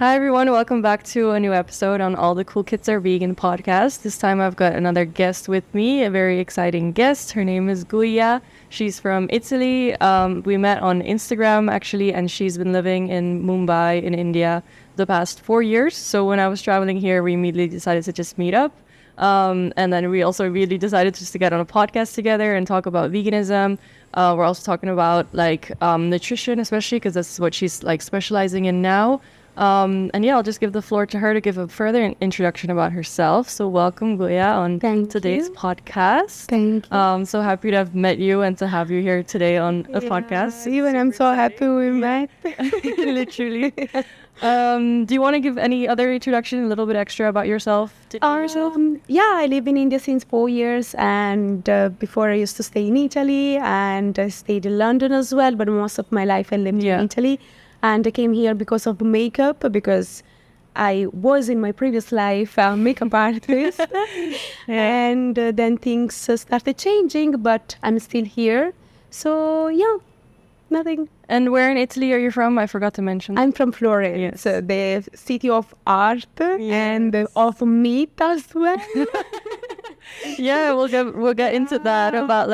Hi everyone, welcome back to a new episode on All the Cool Kids Are Vegan podcast. This time I've got another guest with me, a very exciting guest. Her name is Guia. She's from Italy. We met on Instagram actually, and she's been living in Mumbai in India the past 4 years. So when I was traveling here, we immediately decided to just meet up. And then we also really decided just to get on a podcast together and talk about veganism. We're also talking about nutrition, especially because that's what she's like specializing in now. And yeah, I'll just give the floor to her to give a further introduction about herself. So welcome, Guia, on today's podcast. Thank you. So happy to have met you and to have you here today on a podcast. Even I'm so happy we met. Literally. Do you want to give any other introduction, a little bit extra about yourself? I live in India since 4 years, and before I used to stay in Italy, and I stayed in London as well, but most of my life I lived in Italy. And I came here because of makeup, because I was in my previous life a makeup artist. And then things started changing, but I'm still here. So, nothing. And where in Italy are you from? I forgot to mention. I'm from Florence, the city of art and of meat as well. Yeah, we'll get into that about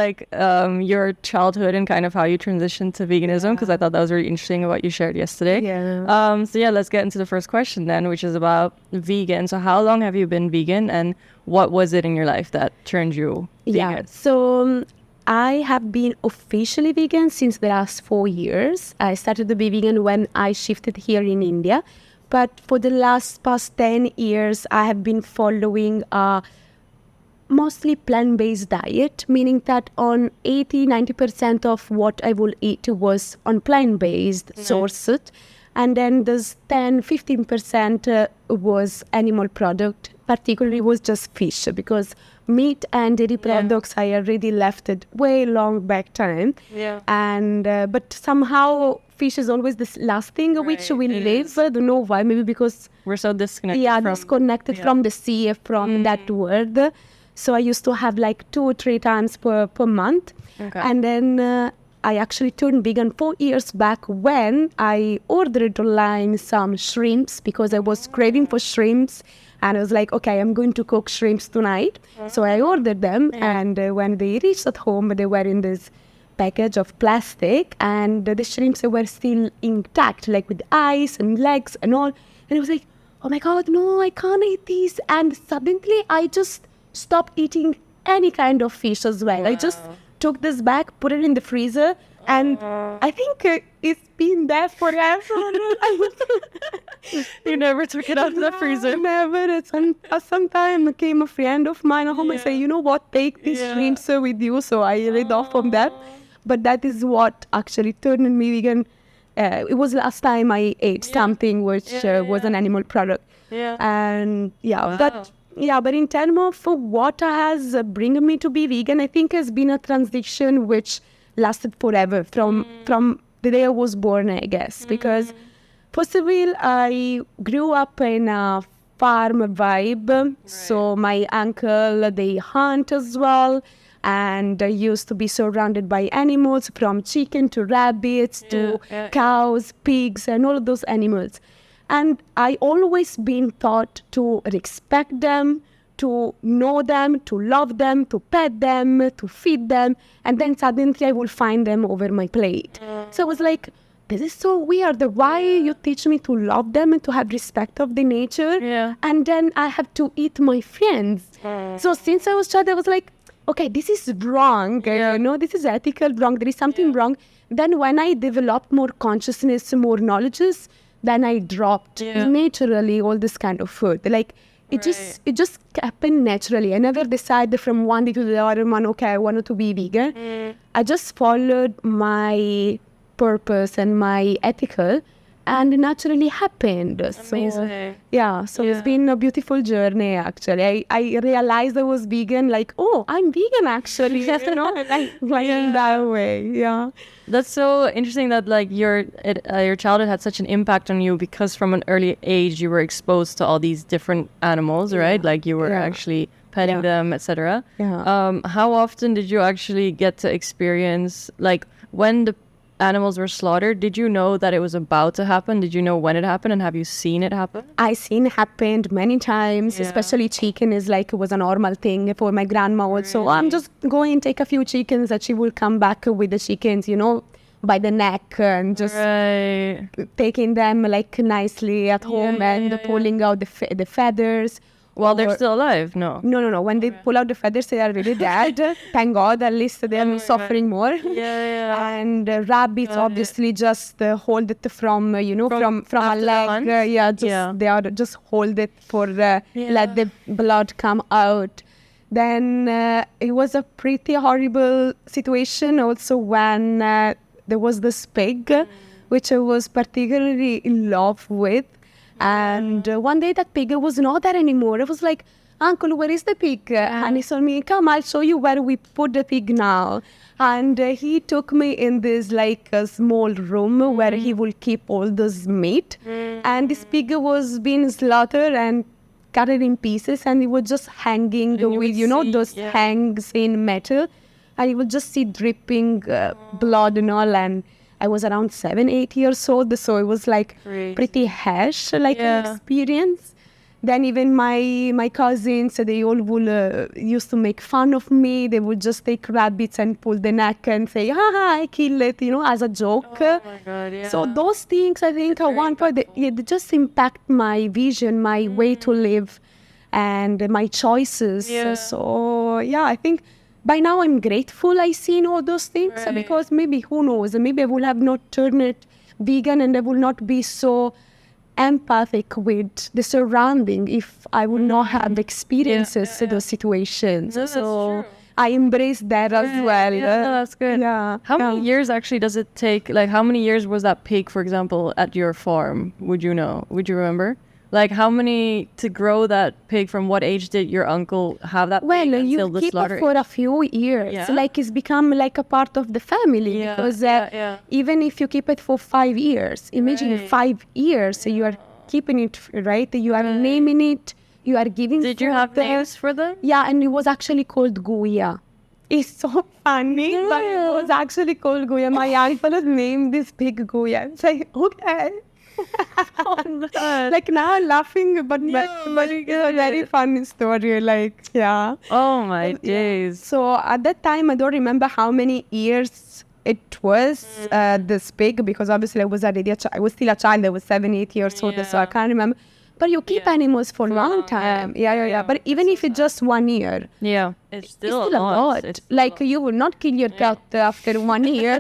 your childhood and kind of how you transitioned to veganism, because I thought that was really interesting about what you shared yesterday. Let's get into the first question then, which is about vegan. So how long have you been vegan, and what was it in your life that turned you vegan? So I have been officially vegan since the last 4 years. I started to be vegan when I shifted here in India, but for the past 10 years I have been following a mostly plant-based diet, meaning that on 80-90% of what I will eat was on plant-based sourced, and then there's 10-15% was animal product, particularly was just fish, because meat and dairy products I already left it way long back time. And but somehow fish is always the last thing which we live. I don't know why, maybe because we're so disconnected disconnected from the sea, from that world. So I used to have like 2 or 3 times per month. And then I actually turned vegan 4 years back when I ordered online some shrimps, because I was craving for shrimps. And I was like, okay, I'm going to cook shrimps tonight. So I ordered them. And when they reached at home, they were in this package of plastic. And the shrimps were still intact, like with eyes and legs and all. And I was like, oh my God, no, I can't eat these. And suddenly I just stopped eating any kind of fish as well. I just took this back, put it in the freezer, and I think it's been there forever. You never took it out of the freezer? Never. Sometime came a friend of mine at home and said, you know what, take these shrimps with you. So I read off from that. But that is what actually turned me vegan. It was last time I ate something which was an animal product. But in terms of what has bring me to be vegan, I think has been a transition which lasted forever from the day I was born, I guess. Because first of all, I grew up in a farm vibe. So my uncle, they hunt as well. And I used to be surrounded by animals, from chicken to rabbits to cows, pigs, and all of those animals. And I always been taught to respect them, to know them, to love them, to pet them, to feed them. And then suddenly I will find them over my plate. So I was like, this is so weird. Why you teach me to love them and to have respect of the nature? And then I have to eat my friends. So since I was a child, I was like, okay, this is wrong. This is ethical wrong. There is something wrong. Then when I developed more consciousness, more knowledges, then I dropped naturally all this kind of food. Like it just happened naturally. I never decided from one day to the other one, okay, I wanted to be vegan. I just followed my purpose and my ethical, and it naturally happened. Amazing. So it's been a beautiful journey actually. I realized I was vegan, like, oh, I'm vegan actually. In that way. That's so interesting that your childhood had such an impact on you, because from an early age you were exposed to all these different animals, right? Like you were actually petting them, etc. How often did you actually get to experience, like, when the animals were slaughtered, did you know that it was about to happen? Did you know when it happened, and have you seen it happen? I seen happened many times, especially chicken is like, it was a normal thing for my grandma also. Really? I'm just going take a few chickens that she will come back with the chickens, by the neck and just taking them like nicely at home and pulling out the feathers. While they're still alive? No. No. When they pull out the feathers, they are really dead. Thank God, at least they are suffering more. And rabbits obviously just hold it from a leg. They are just hold it for let the blood come out. Then it was a pretty horrible situation also when there was this pig, which I was particularly in love with. And one day that pig was not there anymore. I was like, Uncle, where is the pig? And he told me, come, I'll show you where we put the pig now. And he took me in this like a small room where he will keep all this meat. And this pig was being slaughtered and cut it in pieces, and it was just hanging with, those hangs in metal. And you would just see dripping blood and all. And I was around 7-8 years old, so it was like pretty harsh, an experience. Then even my cousins, they all would used to make fun of me. They would just take rabbits and pull the neck and say, I kill it, as a joke. Oh my God, yeah. So those things, I think, at one point, they just impact my vision, my way to live, and my choices. So, I think by now I'm grateful I seen all those things because maybe, who knows, maybe I would have not turned it vegan and I will not be so empathic with the surrounding if I would not have experiences those situations. No, that's so true. I embrace that as well. Yeah, no, that's good. Yeah. How many years actually does it take? Like, how many years was that pig, for example, at your farm? Would you know? Would you remember? Like, how many to grow that pig? From what age did your uncle have that Well, pig until you the keep slaughter? it for a few years. Yeah. Like, it's become like a part of the family. Yeah, Because even if you keep it for 5 years, imagine 5 years, you are keeping it, right? You are naming it, you are giving Did you have names for them? Yeah, and it was actually called Guia. It's so funny, but it was actually called Guia. My uncle had named this pig Guia. It's like, okay. Like now I'm laughing, but it's a very funny story. Like, Oh my days. So at that time, I don't remember how many years it was this pig, because obviously I was already I was still a child. I was 7-8 years old, so I can't remember. But you keep animals for a long time. But even if it's just 1 year, it's it's still still a lot. It's Like, you will not kill your cat after 1 year,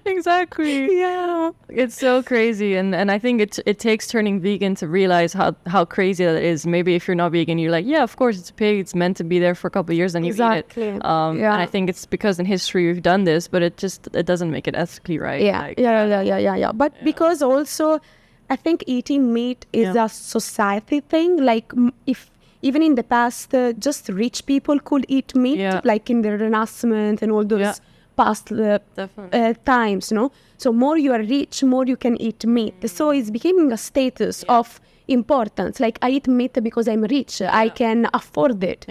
Exactly. Yeah. It's so crazy, and I think it takes turning vegan to realize how crazy that is. Maybe if you're not vegan, you're like, of course it's a pig, it's meant to be there for a couple of years, and you eat it. And I think it's because in history we've done this, but it doesn't make it ethically right. But because also, I think eating meat is a society thing. Like, if even in the past, just rich people could eat meat, like in the Renaissance and all those past times, So more you are rich, more you can eat meat. So it's becoming a status of importance. Like, I eat meat because I'm rich. I can afford it.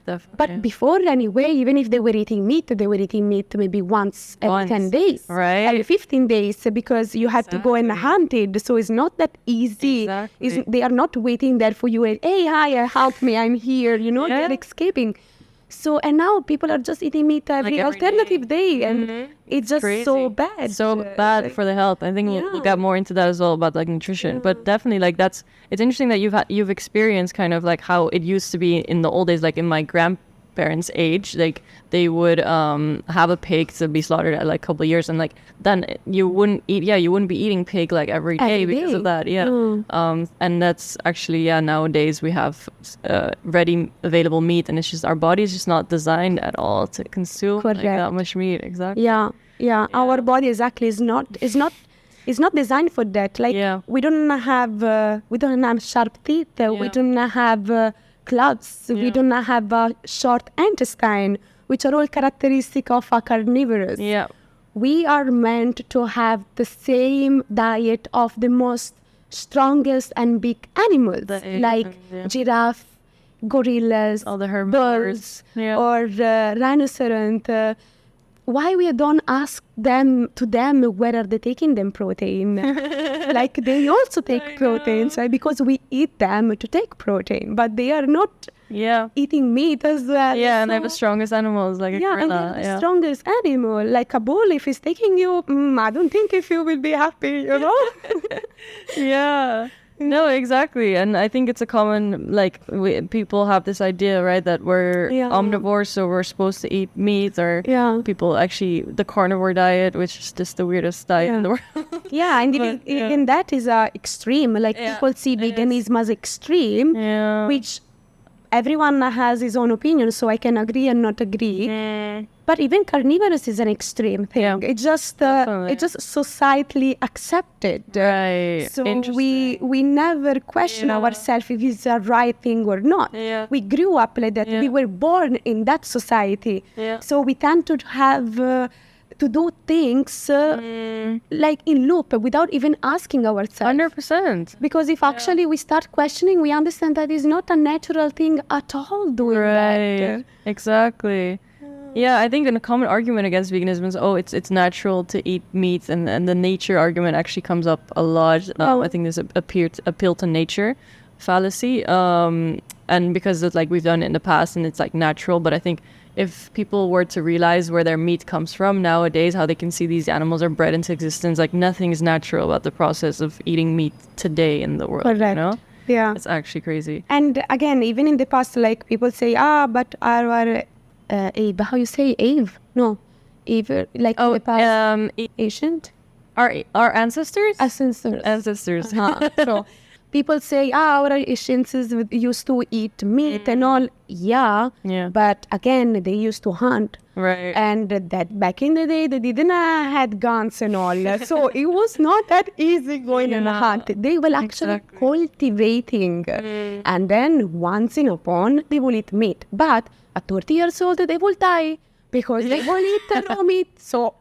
Definitely. But before, anyway, even if they were eating meat maybe once every 10 days. Right. Every 15 days, because you had to go and hunt it. So it's not that easy. Exactly. They are not waiting there for you. And, hey, hi, help me, I'm here. They're escaping. So, and now people are just eating meat every alternative day. And it's just crazy. so bad. So bad for the health. I think we'll get more into that as well, about like nutrition. But definitely, like, it's interesting that you've experienced kind of like how it used to be in the old days. Like in my grandparents' age, like they would have a pig to be slaughtered at like a couple of years, and like then you wouldn't be eating pig like every day because of that. And that's actually nowadays we have ready available meat, and it's just our body is just not designed at all to consume like that much meat. Exactly. Our body exactly is not designed for that. Like, we don't have sharp teeth. We don't have clubs. We don't have a short intestine, which are all characteristic of a carnivorous. We are meant to have the same diet of the most strongest and big animals, like giraffe, gorillas, all the herbivores, birds, or rhinoceros. why we don't ask them where are they taking them protein? Like they also take proteins, right? Because we eat them to take protein, but they are not eating meat as well. Yeah, and they're the strongest animals, like a gorilla. And the strongest animal, like a bull, if he's taking you, I don't think if you will be happy, you know? Yeah. No, exactly. And I think it's a common, like, people have this idea, right, that we're omnivores, so we're supposed to eat meat, or people actually, the carnivore diet, which is just the weirdest diet in the world. Yeah, and even that is extreme. Like, people see veganism as extreme, which everyone has his own opinion, so I can agree and not agree. But even carnivorous is an extreme thing. It's just societally accepted. Right. So we never question ourselves if it's the right thing or not. We grew up like that. We were born in that society. So we tend to have to do things like in loop without even asking ourselves. 100%. Because if actually we start questioning, we understand that it's not a natural thing at all doing that. Exactly. Yeah, I think a common argument against veganism is, it's natural to eat meat, and the nature argument actually comes up a lot. I think there's appeal to nature fallacy, and because it's like we've done it in the past and it's like natural. But I think if people were to realize where their meat comes from nowadays, how they can see these animals are bred into existence, like nothing is natural about the process of eating meat today in the world. Correct. You know? Yeah. It's actually crazy. And again, even in the past, like people say, but our how you say Eve? No, Eve, like in the past, ancient? Our ancestors? Ancestors. So people say, our ancients used to eat meat and all. Yeah. But again, they used to hunt. Right. And that back in the day, they didn't had guns and all. So it was not that easy going and hunt. They were actually cultivating. And then once in a pond, they will eat meat. But at 30 years old, they will die because they will eat raw meat. So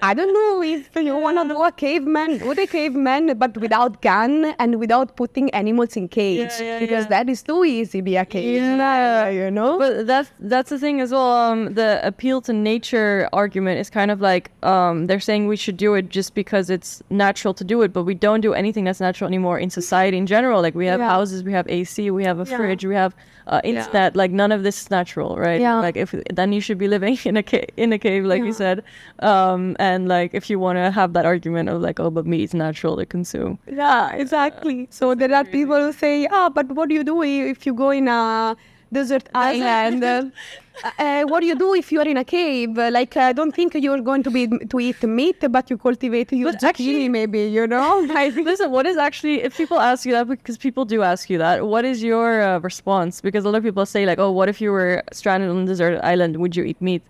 I don't know if you want to do a caveman, but without gun and without putting animals in cage. Because that is too easy, be a caveman, you know? But that's the thing as well. The appeal to nature argument is kind of like, they're saying we should do it just because it's natural to do it, but we don't do anything that's natural anymore in society in general. Like we have houses, we have AC, we have a fridge, we have internet. Like none of this is natural, right? Like then you should be living in a cave, like you said. And like if you want to have that argument of like, but meat is natural to consume. Yeah, exactly. So there are people who say, but what do you do if you go in a desert island? What do you do if you are in a cave? Like, I don't think you're going to eat meat, but you cultivate your zucchini, maybe, you know? Listen, what is actually, if people ask you that, because people do ask you that, what is your response? Because a lot of people say like, what if you were stranded on a desert island? Would you eat meat?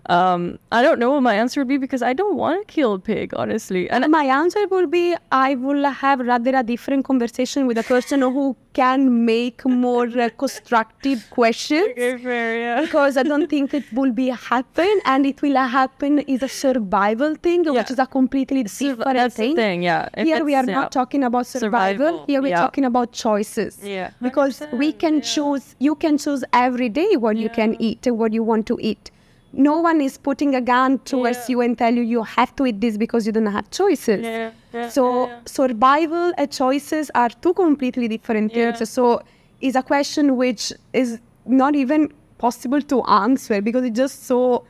I don't know what my answer would be, because I don't want to kill a pig, honestly. And my answer would be, I will have rather a different conversation with a person who can make more constructive questions. Okay, fair, yeah. Because I don't think it will be happen, and it will happen is a survival thing, which is a completely different That's thing. The thing, yeah. Here we are not talking about survival. Here we're talking about choices. Yeah. Because we can choose, you can choose every day what you can eat and what you want to eat. No one is putting a gun towards you and tell you have to eat this because you don't have choices. Survival and choices are two completely different things. So it's a question which is not even possible to answer, because it's just so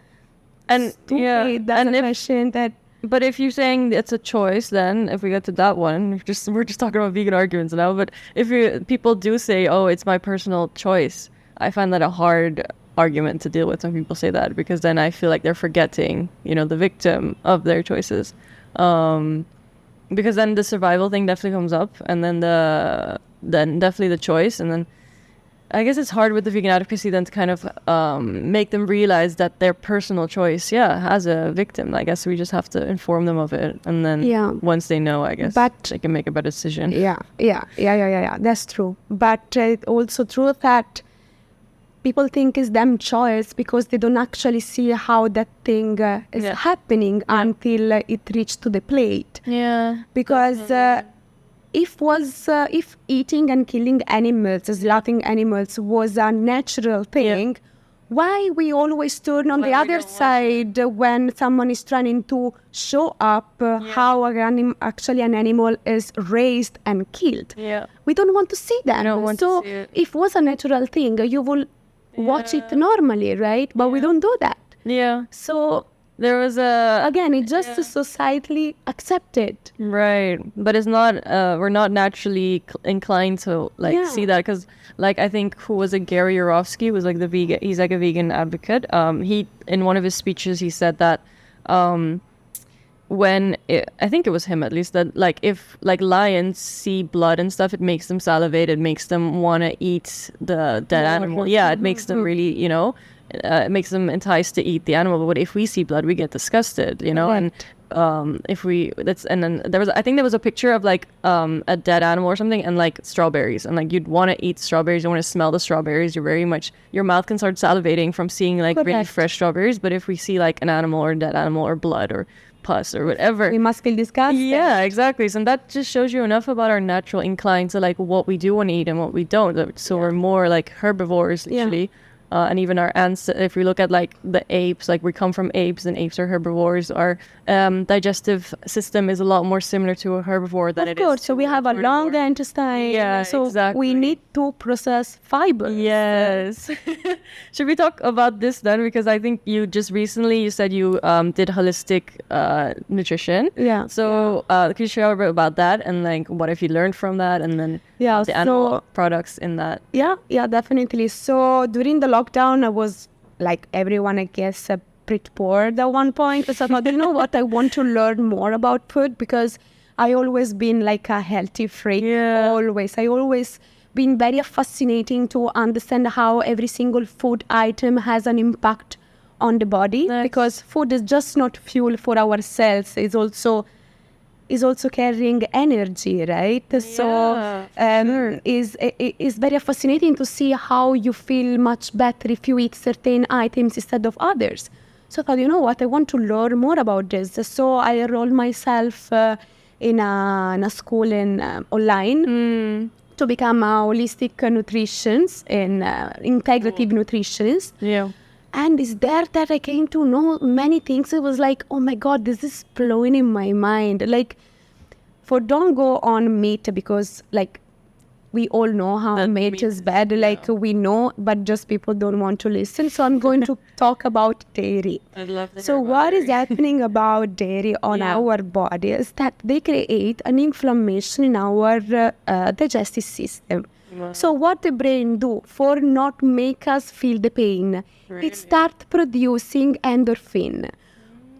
stupid. That's a question that... But if you're saying it's a choice, then if we get to that one, we're just talking about vegan arguments now. But if people do say, it's my personal choice, I find that a hard argument to deal with when people say that, because then I feel like they're forgetting, the victim of their choices. Because then the survival thing definitely comes up, and then definitely the choice, and then I guess it's hard with the vegan advocacy then to kind of make them realize that their personal choice, has a victim. I guess we just have to inform them of it, and then once they know, I guess they can make a better decision. Yeah. That's true. But also true that people think it's them choice because they don't actually see how that thing is happening until it reached to the plate. Yeah. Because if eating and killing animals, slaughtering animals was a natural thing, why we always turn on the other side when someone is trying to show up how actually an animal is raised and killed. Yeah. We don't want to see that. don't want to see it. If it was a natural thing, you will watch it normally, right? But we don't do that. Yeah. So There was a... again, it's just societally accepted. Right, but it's not. We're not naturally inclined to see that, because I think who was it? Gary Yourofsky was the vegan. He's a vegan advocate. He, in one of his speeches, he said that I think it was him at least, that if lions see blood and stuff, it makes them salivate. It makes them want to eat the dead animal. Yeah, it makes them really, it makes them enticed to eat the animal. But if we see blood, we get disgusted, Right. And then I think there was a picture of a dead animal or something, and strawberries, and you'd want to eat strawberries, you want to smell the strawberries, your mouth can start salivating from seeing really Correct. fresh strawberries. But if we see an animal or a dead animal or blood or pus or whatever, We must feel disgusted. yeah, exactly. So that just shows you enough about our natural incline to what we do want to eat and what we don't. So we're more herbivores, literally. And even our ancestors, if we look at the apes, we come from apes, and apes are herbivores. Our digestive system is a lot more similar to a herbivore than it is. Of course, so we to have a long carnivore. intestine. Yeah, so exactly. we need to process fiber. Yes. Should we talk about this then? Because I think you just recently, you said you did holistic nutrition. Yeah. So could you share a bit about that, and what have you learned from that, and then Yeah, the animal so- products in that? Yeah, definitely. So during the lockdown, I was like everyone, I guess, pretty bored at one point. So I thought, you know what, I want to learn more about food, because I always been a healthy freak. Yeah. I always been very fascinating to understand how every single food item has an impact on the body. Nice. Because food is just not fuel for our cells. It's also carrying energy, right? So is very fascinating to see how you feel much better if you eat certain items instead of others. So I thought, you know what, I want to learn more about this. So I enrolled myself in a school online to become a holistic nutritionist and integrative nutritionist. Yeah. And it's there that I came to know many things. It was like, oh my God, this is blowing in my mind. Don't go on meat, because we all know how That meat meat is is- bad. We know, but just people don't want to listen. So I'm going to talk about dairy. I'd love to So what is happening about dairy on Yeah. our body is that they create an inflammation in our digestive system. Wow. So what the brain do for not make us feel the pain, Really? it start producing endorphin,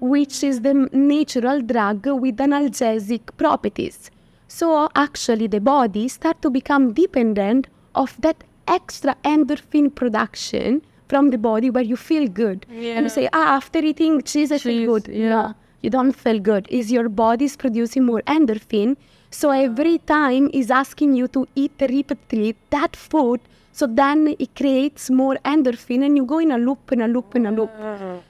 which is the natural drug with analgesic properties. So actually the body start to become dependent of that extra endorphin production from the body, where you feel good. Yeah. And you say, after eating cheese, I feel good. yeah. No, you don't feel good. Is your body's producing more endorphin. So every time is asking you to eat repeatedly that food. So then it creates more endorphin, and you go in a loop, in a loop, in a loop.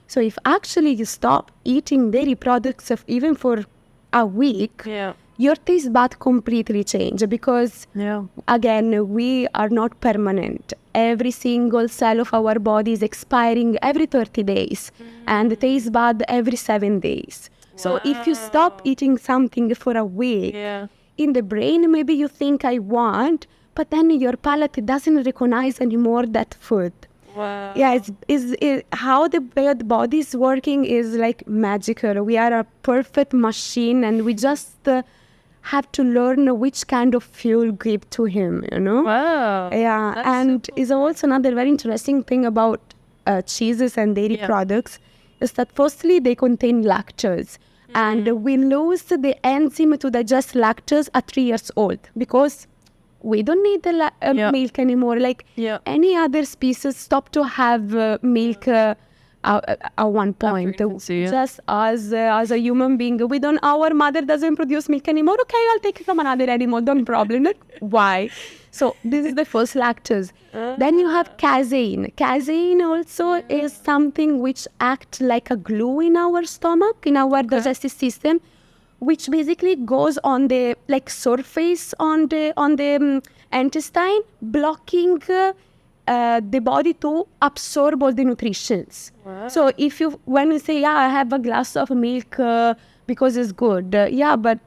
So if actually you stop eating dairy products even for a week, Yeah. your taste bud completely change, because Yeah. again, we are not permanent. Every single cell of our body is expiring every 30 days, and the taste bud every 7 days. So if you stop eating something for a week, Yeah. in the brain, maybe you think I want, but then your palate doesn't recognize anymore that food. Wow. Yeah, how the way the body is working is magical. We are a perfect machine, and we just have to learn which kind of fuel give to him, Wow. Yeah, That's so and cool. is also another very interesting thing about cheeses and dairy Yeah. products is that firstly they contain lactose, and we lose the enzyme to digest lactose at 3 years old, because we don't need the Yeah. milk anymore. Yeah. Any other species stop to have milk at one point. infancy, yeah. Just as a human being, our mother doesn't produce milk anymore. Okay, I'll take it from another animal. Don't problem. Why? So this is the first lactose. Then you have casein. Casein also is something which acts like a glue in our stomach, in our digestive system, which basically goes on the surface on the intestine, blocking the body to absorb all the nutrients. Wow. So when you say, I have a glass of milk because it's good, but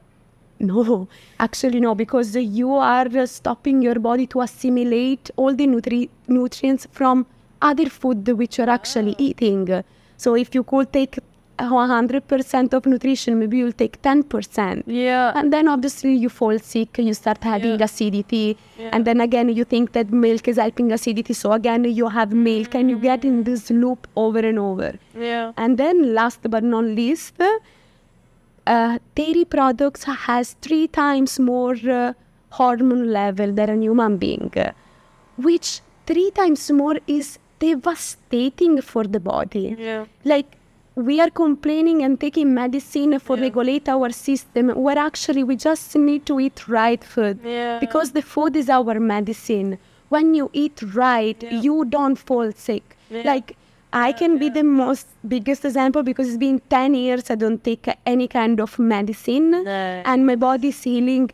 no, actually no, because you are stopping your body to assimilate all the nutrients from other food which you're actually eating. So if you could take 100% of nutrition, maybe you'll take 10%. Yeah. And then obviously you fall sick, you start having acidity. And then again, you think that milk is helping acidity. So again, you have milk and you get in this loop over and over. Yeah. And then last but not least, dairy products has 3 times more hormone level than a human being, which 3 times more is devastating for the body. Yeah. Like, we are complaining and taking medicine for regulate our system, where actually we just need to eat right food. Yeah. Because the food is our medicine. When you eat right, you don't fall sick. Like, I can be the biggest example, because it's been 10 years I don't take any kind of medicine, and my body is healing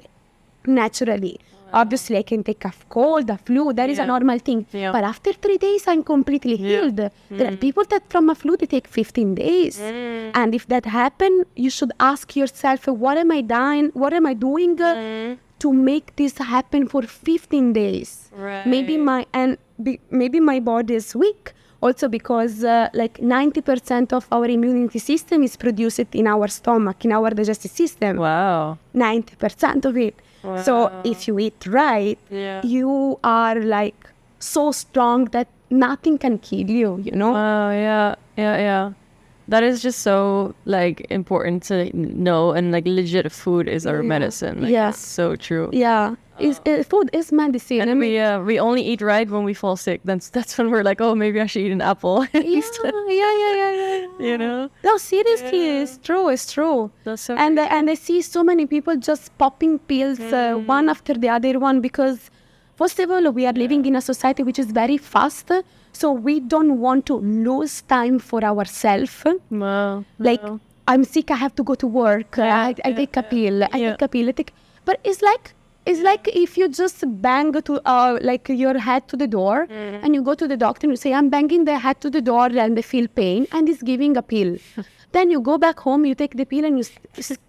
naturally. Obviously, I can take a cold, a flu, that is a normal thing. Yeah. But after 3 days, I'm completely healed. There are people that from a flu, they take 15 days. And if that happens, you should ask yourself, what am I doing to make this happen for 15 days? Right. Maybe my body is weak. Also because like 90% of our immunity system is produced in our stomach, in our digestive system. Wow. 90% of it. Wow. So if you eat right, you are like so strong that nothing can kill you, you know? Wow, yeah. That is just so like important to know, and like legit food is our medicine. Like, Yeah. it's so true. Yeah. Food is medicine. And we only eat right when we fall sick. That's when we're like, oh, maybe I should eat an apple. Yeah. You know? No, seriously, it's true. That's so And I see so many people just popping pills one after the other one, because first of all, we are living in a society which is very fast, so we don't want to lose time for ourselves. Wow. Like, I'm sick, I have to go to work, I take a pill, but it's like if you just bang to like your head to the door, and you go to the doctor and you say, I'm banging the head to the door and they feel pain, and it's giving a pill. Then you go back home, you take the pill and you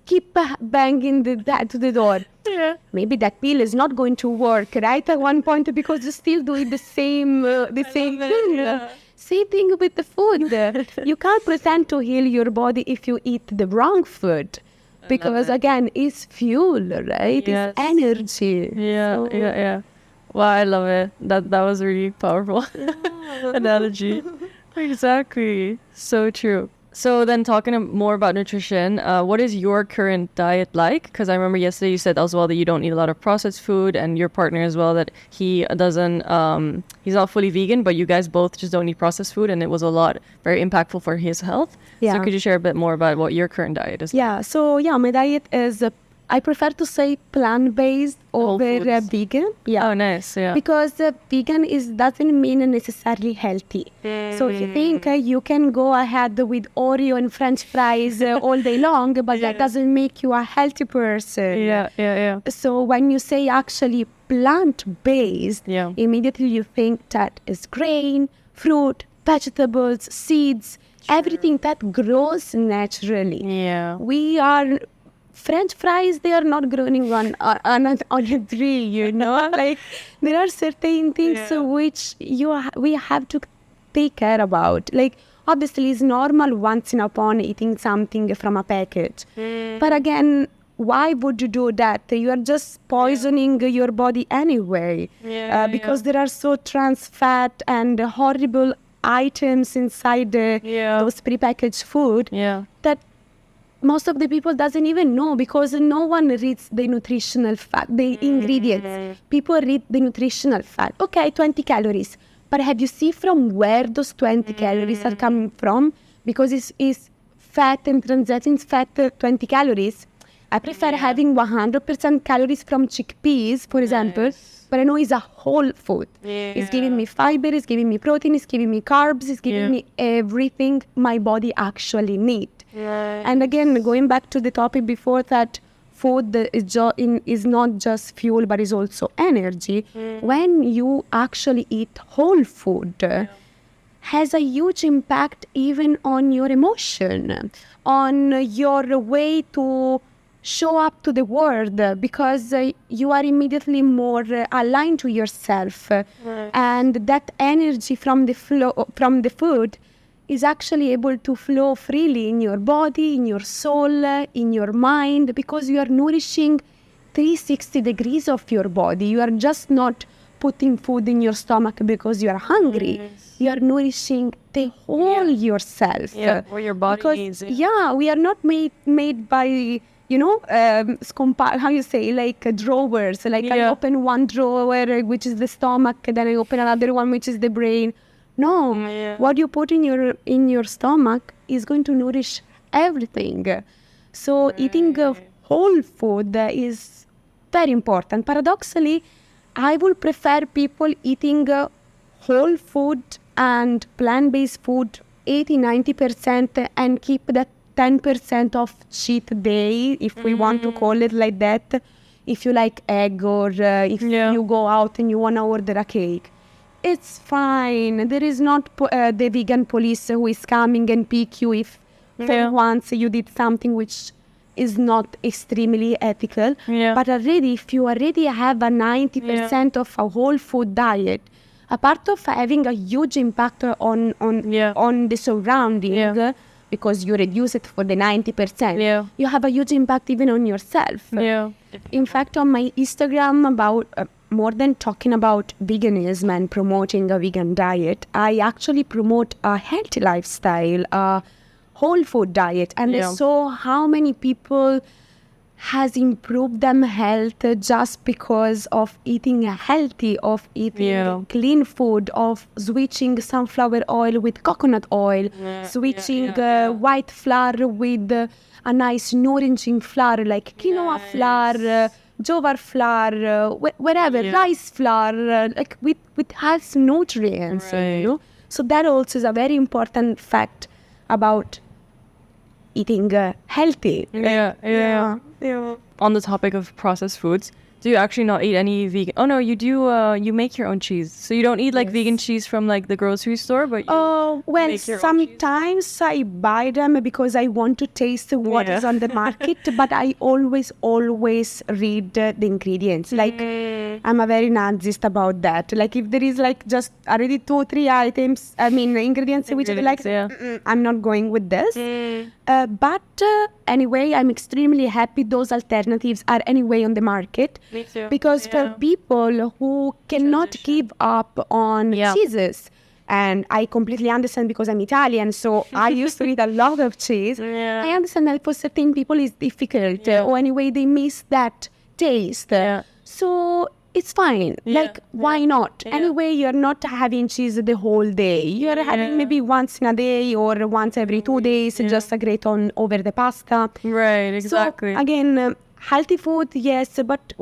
keep banging the head to the door. Yeah. Maybe that pill is not going to work, right, at one point, because you still doing the same thing. Yeah. Same thing with the food. You can't pretend to heal your body if you eat the wrong food. Because again, it's fuel, right? Yes. It's energy. Yeah. Wow, I love it. That was really powerful analogy. Exactly. So true. So then talking more about nutrition, what is your current diet like? Because I remember yesterday you said as well that you don't eat a lot of processed food, and your partner as well, that he doesn't, he's not fully vegan, but you guys both just don't eat processed food, and it was very impactful for his health. Yeah. So could you share a bit more about what your current diet is? Yeah, so my diet is, I prefer to say plant-based over vegan. Yeah. Oh, nice. Yeah. Because vegan doesn't mean necessarily healthy. So if you think you can go ahead with Oreo and French fries all day long, but that doesn't make you a healthy person. Yeah. So when you say actually plant-based, immediately you think that is grain, fruit, vegetables, seeds, everything that grows naturally. Yeah. French fries, they are not growing on a tree, you know? Like, there are certain things which we have to take care about. Like, obviously, it's normal once in a while eating something from a package. But again, why would you do that? You are just poisoning your body anyway. Because there are so trans fat and horrible items inside those prepackaged food that most of the people doesn't even know, because no one reads the nutritional fat, the ingredients. People read the nutritional fat. Okay, 20 calories. But have you seen from where those 20 calories are coming from? Because it's fat and transient fat, 20 calories. I prefer having 100% calories from chickpeas, for example, but I know it's a whole food. It's giving me fiber, it's giving me protein, it's giving me carbs, it's giving me everything my body actually needs. And again, going back to the topic before, that food is not just fuel but is also energy. When you actually eat whole food, has a huge impact even on your emotion, on your way to show up to the world, because you are immediately more aligned to yourself, and that energy from the food is actually able to flow freely in your body, in your soul, in your mind, because you are nourishing 360 degrees of your body. You are just not putting food in your stomach because you are hungry. You are nourishing the whole yourself. Yeah, what your body needs. Yeah, we are not made by, how you say, like drawers. Like I open one drawer, which is the stomach, and then I open another one, which is the brain. No, what you put in your stomach is going to nourish everything. So eating whole food is very important. Paradoxically, I would prefer people eating whole food and plant-based food 80-90% and keep that 10% of cheat day, if we want to call it like that. If you like egg, or if you go out and you want to order a cake, it's fine. There is not the vegan police who is coming and pick you if for once you did something which is not extremely ethical. But already, if you already have a 90% of a whole food diet, apart of having a huge impact on the surrounding, because you reduce it for the 90%, you have a huge impact even on yourself. In fact, on my Instagram, about more than talking about veganism and promoting a vegan diet, I actually promote a healthy lifestyle, a whole food diet, and I saw how many people has improved them health just because of eating healthy, of eating clean food, of switching sunflower oil with coconut oil, switching white flour with a nice nourishing flour like quinoa flour, jowar flour, whatever, rice flour, like with health nutrients. So that also is a very important fact about eating healthy. On the topic of processed foods, do you actually not eat any vegan? Oh no, you do. You make your own cheese, so you don't eat like vegan cheese from like the grocery store, but you well, sometimes I buy them because I want to taste what is on the market, but I always read the ingredients. Like I'm a very Nazist about that. Like if there is like just already 2-3 items, ingredients which are like, I'm not going with this. But anyway, I'm extremely happy those alternatives are anyway on the market. Me too. Because for people who cannot give up on cheeses, and I completely understand because I'm Italian, so I used to eat a lot of cheese. I understand that for certain people it's difficult, or anyway they miss that taste. So it's fine. Like, why not? Anyway, you're not having cheese the whole day. You're having maybe once in a day or once every 2 days, just a grate on over the pasta. Right, exactly. So, again, healthy food, yes, but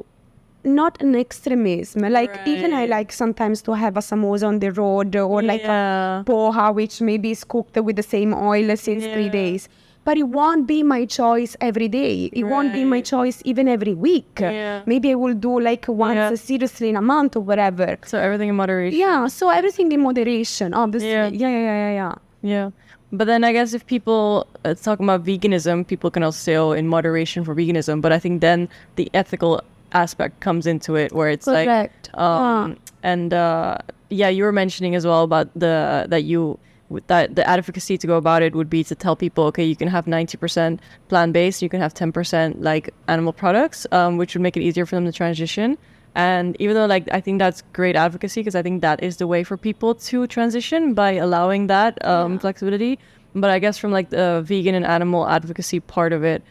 not an extremism. Like, even I like sometimes to have a samosa on the road, or like a poha, which maybe is cooked with the same oil since 3 days. But it won't be my choice every day. It won't be my choice even every week. Maybe I will do like once seriously in a month or whatever. So everything in moderation. Yeah, so everything in moderation, obviously. Yeah. But then I guess if people talking about veganism, people can also say, oh, in moderation for veganism. But I think then the ethical aspect comes into it, where it's correct. You were mentioning as well about the advocacy to go about it would be to tell people, okay, you can have 90% plant-based, you can have 10% like animal products, which would make it easier for them to transition. And even though like I think that's great advocacy, because I think that is the way for people to transition by allowing that flexibility. But I guess from like the vegan and animal advocacy part of it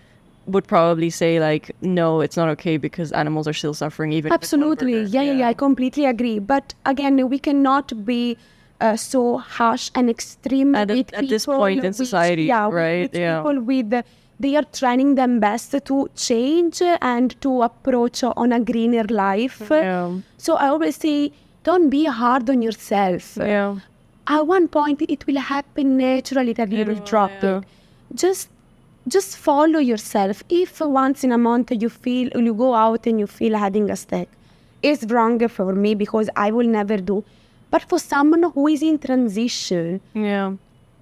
would probably say like, no, it's not okay because animals are still suffering even. Absolutely. I completely agree. But again, we cannot be so harsh and extreme at this point in society, right? People they are trying their best to change and to approach on a greener life. So I always say, don't be hard on yourself. At one point, it will happen naturally that you will drop it. Just just follow yourself. If once in a month you go out and you feel having a steak, it's wrong for me because I will never do. But for someone who is in transition,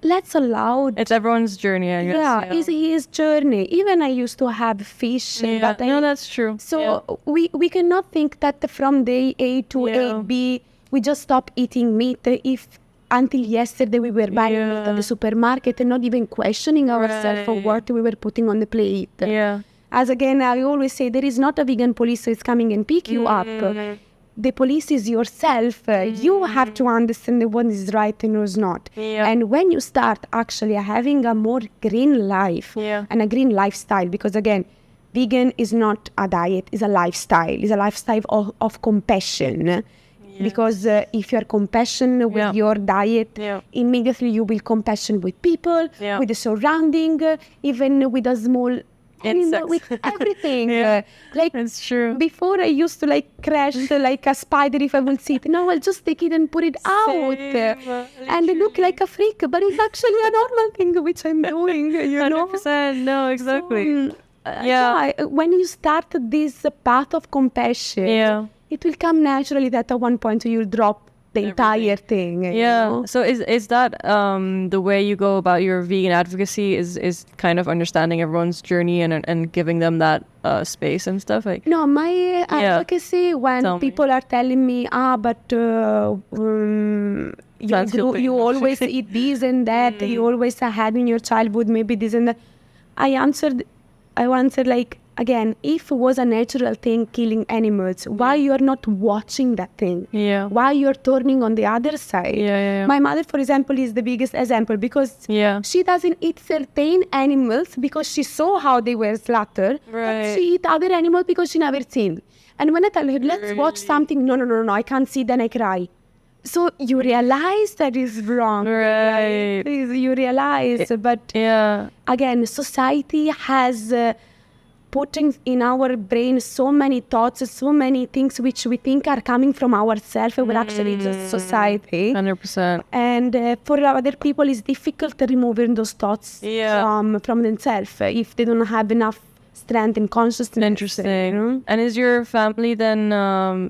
let's allow it's everyone's journey, I guess. it's his journey. Even I used to have fish, but that's true. So we cannot think that from day A to A B we just stop eating meat. If until yesterday we were buying meat at the supermarket and not even questioning ourselves for what we were putting on the plate. As again, I always say, there is not a vegan police who is coming and pick you up. The police is yourself. You have to understand what is right and what is not. And when you start actually having a more green life and a green lifestyle, because again, vegan is not a diet, it's a lifestyle. It's a lifestyle of compassion. Because if you are compassionate with your diet, immediately you will compassion with people, with the surrounding, even with a small with everything. Like, it's true. Before I used to like crash like a spider if I will see it. Now I'll just take it and put it out. And I look like a freak, but it's actually a normal thing which I'm doing, you know? 100%. No, exactly. So, when you start this path of compassion, it will come naturally that at one point you'll drop the entire thing. You know? So is that the way you go about your vegan advocacy is kind of understanding everyone's journey and giving them that space and stuff? Like, no, my advocacy when people are telling me, but you always eat this and that, you always had in your childhood maybe this and that. I answered like, again, if it was a natural thing killing animals, why you are not watching that thing? Why you're turning on the other side? My mother, for example, is the biggest example because she doesn't eat certain animals because she saw how they were slaughtered. But she eat other animals because she never seen. And when I tell her, let's watch something, no, I can't see, then I cry. So you realize that is wrong. You realize, but again, society has putting in our brain so many thoughts, so many things which we think are coming from ourselves, but actually just society. 100%. And for other people, it's difficult to remove those thoughts from themselves if they don't have enough strength and consciousness. Interesting. And is your family then,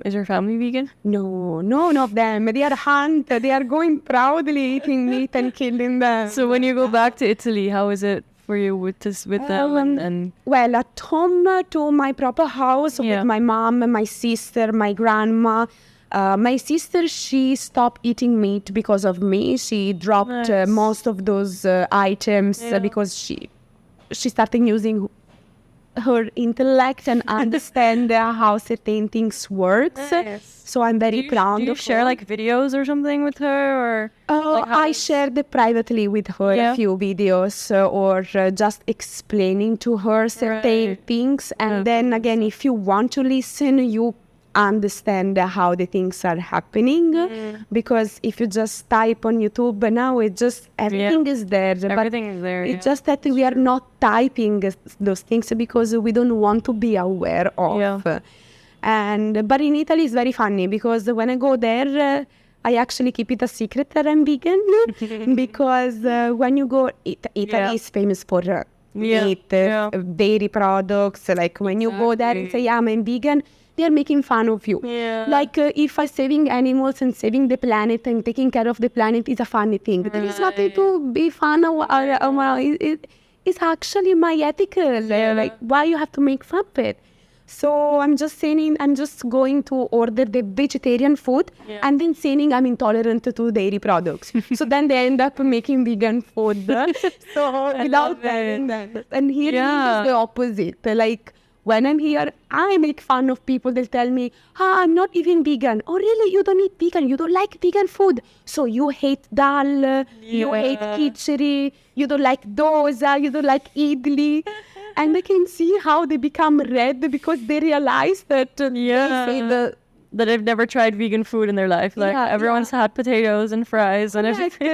is your family vegan? No, none of them. They are hunt. They are going proudly eating meat and killing them. So when you go back to Italy, how is it for you with them? And well, at home, to my proper house with my mom, my sister, my grandma. My sister, she stopped eating meat because of me. She dropped most of those items because she started using her intellect and understand how certain things works. So I'm very proud of her. Do you share like videos or something with her, or? I shared privately with her a few videos or just explaining to her certain things. And then again, if you want to listen, you understand how the things are happening. Because if you just type on YouTube now, it just everything is there. Everything is there. It's just that we are not typing those things because we don't want to be aware of. But in Italy it's very funny because when I go there, I actually keep it a secret that I'm vegan because when you go, Italy is famous for meat, dairy products. Like when you go there and say, I'm vegan, they are making fun of you. Like if I'm saving animals and saving the planet and taking care of the planet is a funny thing. There is nothing to be fun of. It's actually my ethical. Like why you have to make fun of it? So I'm just saying, I'm just going to order the vegetarian food and then saying I'm intolerant to dairy products. So then they end up making vegan food. So without that. And here is the opposite. Like when I'm here, I make fun of people. They'll tell me, I'm not even vegan. Oh, really? You don't eat vegan? You don't like vegan food? So you hate dal, you hate khichdi, you don't like dosa, you don't like idli. And I can see how they become red because they realize that that they've never tried vegan food in their life. Like everyone's had potatoes and fries and everything.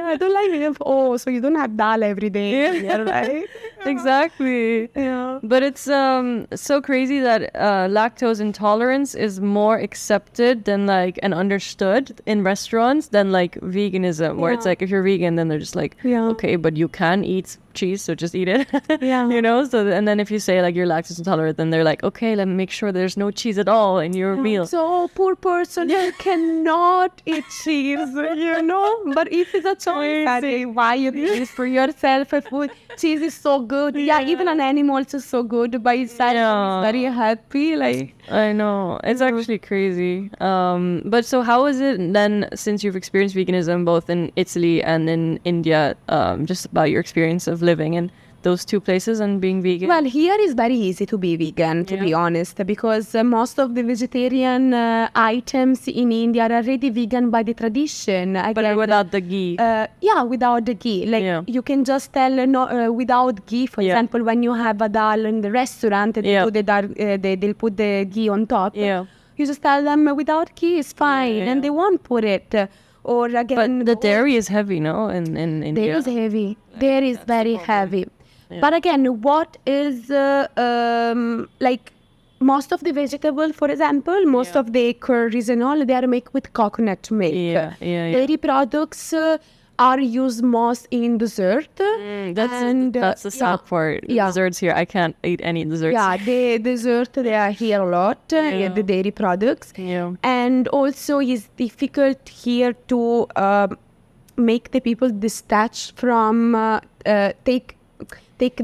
I don't like it. Oh, so you don't have dal every day. Right? Exactly. Yeah. But it's so crazy that lactose intolerance is more accepted than like and understood in restaurants than like veganism, where it's Yeah. like if you're vegan, then they're just like, Yeah. okay, but you can eat cheese, so just eat it. Yeah. You know. So and then if you say like you're lactose intolerant, then they're like, okay, let me make sure there's no cheese at all in your meal. So poor person, you cannot eat cheese, you know. But if it's a choice, I say, why you do this for yourself? Food, cheese is so good. Yeah, even an animal is so good by itself. Yeah. It's very happy. Like I know. It's actually crazy. But so how is it then, since you've experienced veganism both in Italy and in India, just about your experience of living in those two places and being vegan? well, here is very easy to be vegan, to be honest, because most of the vegetarian items in India are already vegan by the tradition. but Again, without the ghee. yeah, without the ghee. Like you can just tell without ghee. For example, when you have a dal in the restaurant, they put they'll put the ghee on top. Yeah. You just tell them without ghee is fine, and they won't put it. Or again, But the dairy is heavy, no? In India. there is heavy. There is very heavy. But again, what is like most of the vegetable, for example, most of the curries and all, they are made with coconut milk. Yeah. Dairy products are used most in dessert. That's the sad part. Yeah. Desserts here, I can't eat any desserts. Yeah, the dessert, they are here a lot, the dairy products. Yeah. And also it's difficult here to make the people detach from, take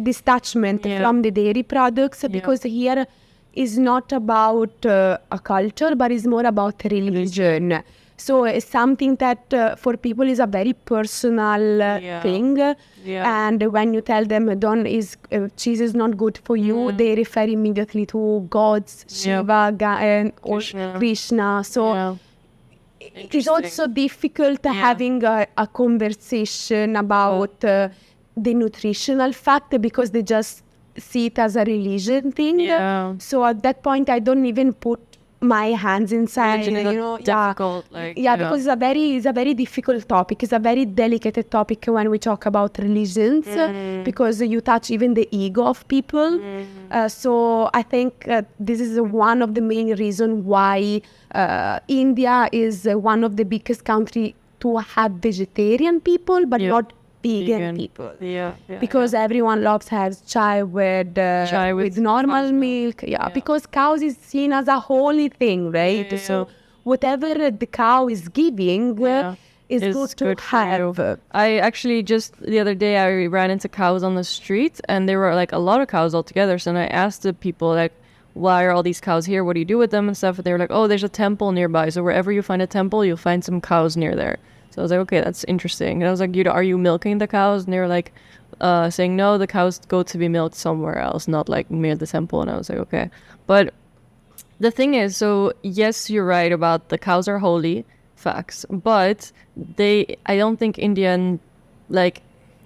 detachment from the dairy products, because here is not about a culture, but it's more about religion. So it's something that for people is a very personal thing. And when you tell them cheese is not good for you, they refer immediately to gods, Shiva, or Krishna. So it is also difficult having a conversation about the nutritional fact, because they just see it as a religion thing. So at that point, I don't even put my hands inside. Difficult, because it's a very difficult topic. It's a very delicate topic when we talk about religions, because you touch even the ego of people. So I think this is one of the main reasons why India is one of the biggest country to have vegetarian people, but not vegan people. Because everyone loves have chai with normal milk. Because cows is seen as a holy thing, right? So whatever the cow is giving is good to have. I actually just the other day I ran into cows on the street, and there were like a lot of cows all together. So I asked the people like, why are all these cows here? What do you do with them and stuff? And they were like, oh, there's a temple nearby. So wherever you find a temple, you'll find some cows near there. So I was like, okay, that's interesting. And I was like, are you milking the cows? And they were like, saying, no, the cows go to be milked somewhere else, not like near the temple. And I was like, okay. But the thing is, so yes, you're right about the cows are holy, facts. But I don't think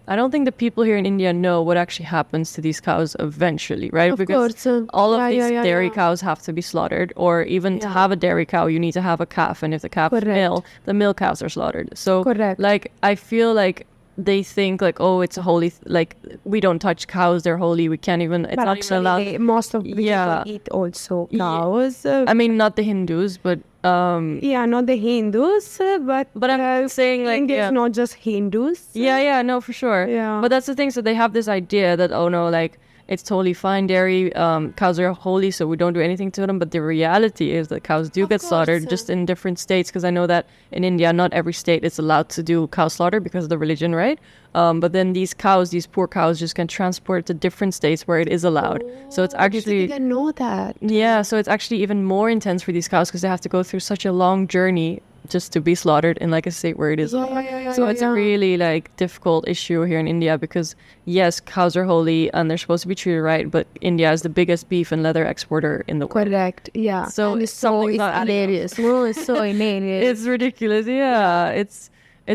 I don't think the people here in India know what actually happens to these cows eventually, right? Because all of these dairy cows have to be slaughtered, or even to have a dairy cow, you need to have a calf. And if the calf is male, the male cows are slaughtered. So like, I feel like they think like, oh, it's a holy, like we don't touch cows, they're holy, we can't even, it's but not even allowed. Most of the people eat also cows. I mean, not the Hindus, but not the Hindus, but I'm saying like India is not just Hindus. No, for sure. But that's the thing. So they have this idea that, oh no, like it's totally fine. Dairy cows are holy, so we don't do anything to them. But the reality is that cows do get slaughtered, just in different states. Because I know that in India, not every state is allowed to do cow slaughter because of the religion, right? But then these poor cows, just get transported to different states where it is allowed. So it's actually, I didn't know that. Yeah, so it's actually even more intense for these cows because they have to go through such a long journey just to be slaughtered in like a state where it is. So it's a really like difficult issue here in India, because yes, cows are holy and they're supposed to be treated right, but India is the biggest beef and leather exporter in the world. Correct. Yeah. So it's hilarious. Well, it's so hilarious. It's ridiculous. Yeah. It's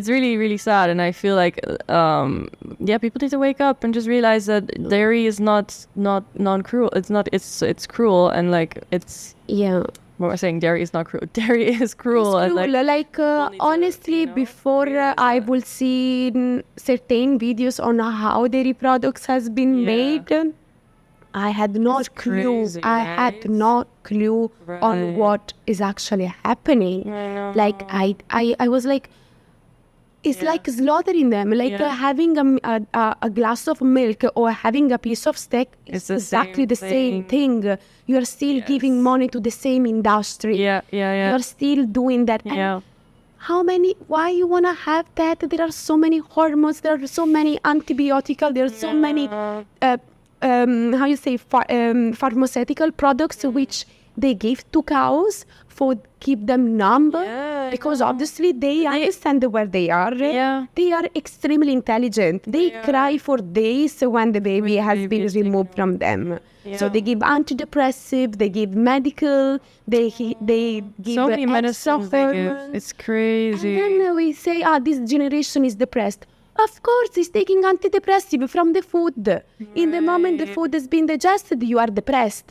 really, really sad. And I feel like, people need to wake up and just realize that dairy is not non-cruel. It's cruel. And like, it's, We're saying dairy is not cruel. Dairy is cruel. It's And, cruel. like, Honestly, before I will see certain videos on how dairy products has been made, I had no clue. crazy, I right? had no clue on Right. what is actually happening. I know. Like I was like, it's like slaughtering them. Like having a glass of milk or having a piece of steak It's is the exactly same the same thing. You are still giving money to the same industry. Yeah. You are still doing that. And Yeah. why you want to have that? There are so many hormones, there are so many antibiotics, there are so many pharmaceutical products which they give to cows for keep them numb, because obviously they understand where they are. They are extremely intelligent. They cry for days when the baby has been removed from them. So they give antidepressive, they give medical, they give So many extra medicines they give. hormones. It's crazy. And then we say, this generation is depressed. Of course, it's taking antidepressive from the food. In the moment the food has been digested, you are depressed.